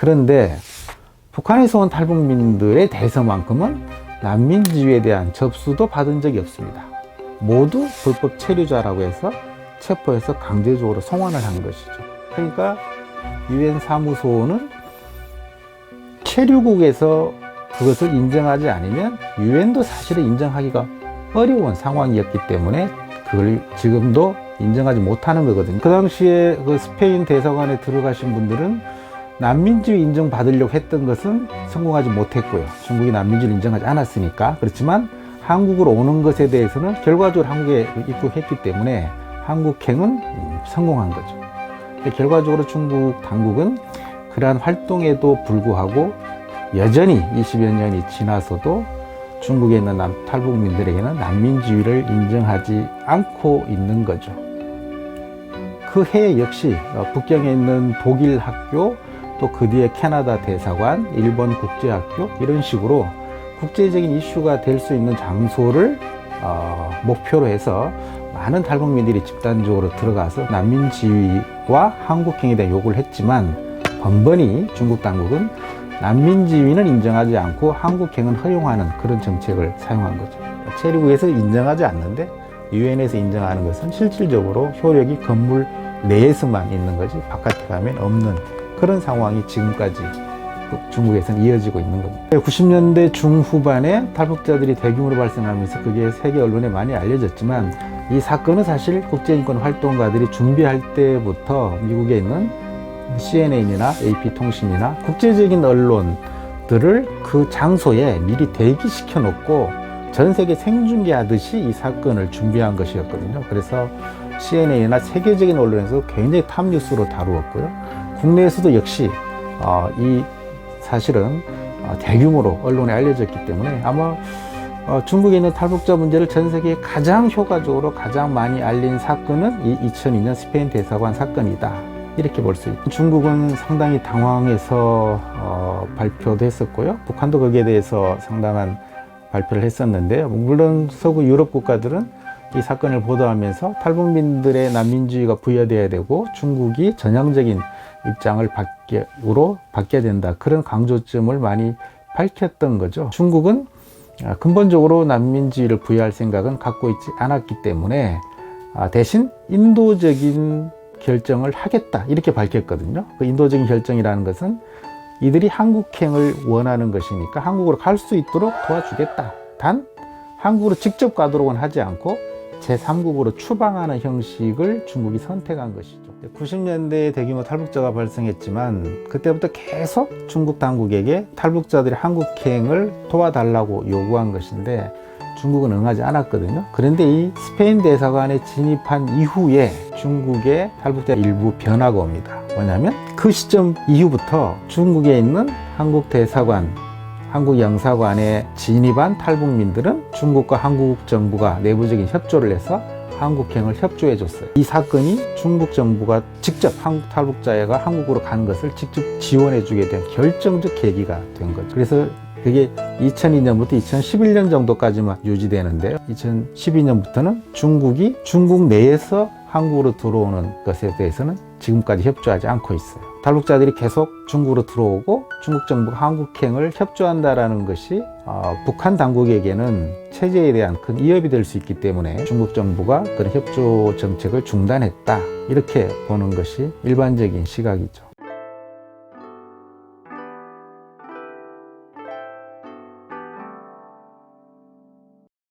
그런데 북한에서 온 탈북민들에 대해서만큼은 난민 지위에 대한 접수도 받은 적이 없습니다. 모두 불법 체류자라고 해서 체포해서 강제적으로 송환을 한 것이죠. 그러니까 유엔 사무소는 체류국에서 그것을 인정하지 않으면 유엔도 사실은 인정하기가 어려운 상황이었기 때문에 그걸 지금도 인정하지 못하는 거거든요. 그 당시에 그 스페인 대사관에 들어가신 분들은 난민지위 인정받으려고 했던 것은 성공하지 못했고요. 중국이 난민지위를 인정하지 않았으니까. 그렇지만 한국으로 오는 것에 대해서는 결과적으로 한국에 입국했기 때문에 한국행은 성공한 거죠. 결과적으로 중국 당국은 그러한 활동에도 불구하고 여전히 20여 년이 지나서도 중국에 있는 탈북민들에게는 난민지위를 인정하지 않고 있는 거죠. 그 해에 역시 북경에 있는 독일 학교, 또 그 뒤에 캐나다 대사관, 일본 국제학교, 이런 식으로 국제적인 이슈가 될 수 있는 장소를 목표로 해서 많은 탈북민들이 집단적으로 들어가서 난민지위와 한국행에 대한 요구를 했지만 번번이 중국 당국은 난민지위는 인정하지 않고 한국행은 허용하는 그런 정책을 사용한 거죠. 체류국에서 인정하지 않는데 유엔에서 인정하는 것은 실질적으로 효력이 건물 내에서만 있는 거지 바깥에 가면 없는 그런 상황이 지금까지 중국에서는 이어지고 있는 겁니다. 90년대 중후반에 탈북자들이 대규모로 발생하면서 그게 세계 언론에 많이 알려졌지만 이 사건은 사실 국제인권 활동가들이 준비할 때부터 미국에 있는 CNN이나 AP통신이나 국제적인 언론들을 그 장소에 미리 대기시켜 놓고 전 세계 생중계하듯이 이 사건을 준비한 것이었거든요. 그래서 CNN이나 세계적인 언론에서 굉장히 탑뉴스로 다루었고요. 국내에서도 역시 이 사실은 대규모로 언론에 알려졌기 때문에 아마 중국에 있는 탈북자 문제를 전 세계에 가장 효과적으로 가장 많이 알린 사건은 이 2002년 스페인 대사관 사건이다. 이렇게 볼 수 있죠. 중국은 상당히 당황해서 발표도 했었고요. 북한도 거기에 대해서 상당한 발표를 했었는데요. 물론 서구 유럽 국가들은 이 사건을 보도하면서 탈북민들의 난민주의가 부여돼야 되고 중국이 전향적인 입장을 바뀌어야 된다. 그런 강조점을 많이 밝혔던 거죠. 중국은 근본적으로 난민주의를 부여할 생각은 갖고 있지 않았기 때문에 대신 인도적인 결정을 하겠다. 이렇게 밝혔거든요. 그 인도적인 결정이라는 것은 이들이 한국행을 원하는 것이니까 한국으로 갈 수 있도록 도와주겠다. 단 한국으로 직접 가도록은 하지 않고 제3국으로 추방하는 형식을 중국이 선택한 것이죠. 90년대에 대규모 탈북자가 발생했지만 그때부터 계속 중국 당국에게 탈북자들의 한국행을 도와달라고 요구한 것인데 중국은 응하지 않았거든요. 그런데 이 스페인 대사관에 진입한 이후에 중국의 탈북자 일부 변화가 옵니다. 뭐냐면 그 시점 이후부터 중국에 있는 한국 대사관, 한국 영사관에 진입한 탈북민들은 중국과 한국 정부가 내부적인 협조를 해서 한국행을 협조해 줬어요. 이 사건이 중국 정부가 직접 한국 탈북자가 한국으로 가는 것을 직접 지원해 주게 된 결정적 계기가 된 거죠. 그래서 그게 2002년부터 2011년 정도까지만 유지되는데요. 2012년부터는 중국이 중국 내에서 한국으로 들어오는 것에 대해서는 지금까지 협조하지 않고 있어요. 탈북자들이 계속 중국으로 들어오고 중국 정부가 한국행을 협조한다라는 것이 북한 당국에게는 체제에 대한 큰 위협이 될 수 있기 때문에 중국 정부가 그런 협조 정책을 중단했다. 이렇게 보는 것이 일반적인 시각이죠.